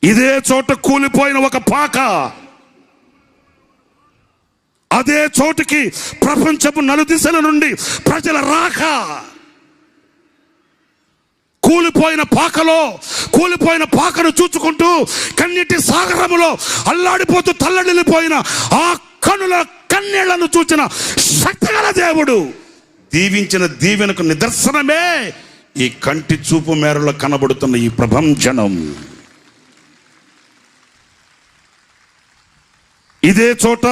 ఇదే చోట కూలిపోయిన ఒక పాక అదే చోటుకి ప్రపంచపు నలుదిశల నుండి ప్రజల రాక. కూలిపోయిన పాకను చూచుకుంటూ కన్నీటి సాగరములో అల్లాడిపోతూ తల్లడిల్లిపోయిన ఆ కనుల కన్నీళ్లను చూచిన శక్తిగల దేవుడు దీవించిన దీవెనకు నిదర్శనమే ఈ కంటి చూపు మేరలో కనబడుతున్న ఈ ప్రభంజనం. ఇదే చోట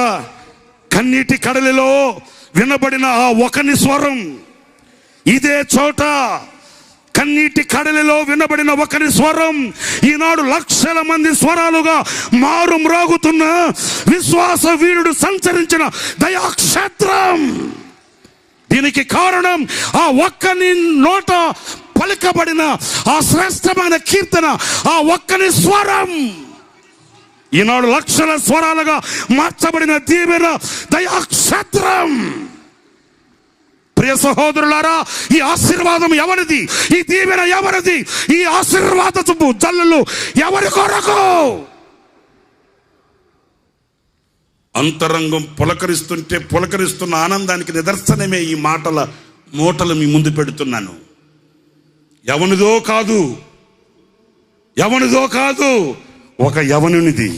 కన్నీటి కడలిలో వినబడిన ఆ ఒకని స్వరం, ఇదే చోట కన్నీటి కడలిలో వినబడిన ఒకరి స్వరం ఈనాడు లక్షల మంది స్వరాలుగా మారు మ్రోగుతున్న విశ్వాస వీరుడు సంచరించిన దయాక్షేత్రం. దీనికి కారణం ఆ ఒక్కని నోట పలుకబడిన ఆ శ్రేష్టమైన కీర్తన, ఆ ఒక్కని స్వరం. ఈనాడు లక్షల స్వరాలుగా మార్చబడిన దీవెన దయాక్షేత్రం. ప్రియ సహోదరులారా, ఈ ఆశీర్వాదం ఎవరిది? ఈ దీవెన ఎవరిది? ఈ ఆశీర్వాదపు జల్లులు ఎవరి కొరకు? అంతరంగం పులకరిస్తున్న ఆనందానికి నిదర్శనమే ఈ మూటలు మీ ముందు పెడుతున్నాను. ఎవనిదో కాదు, ఒక యవనునిది.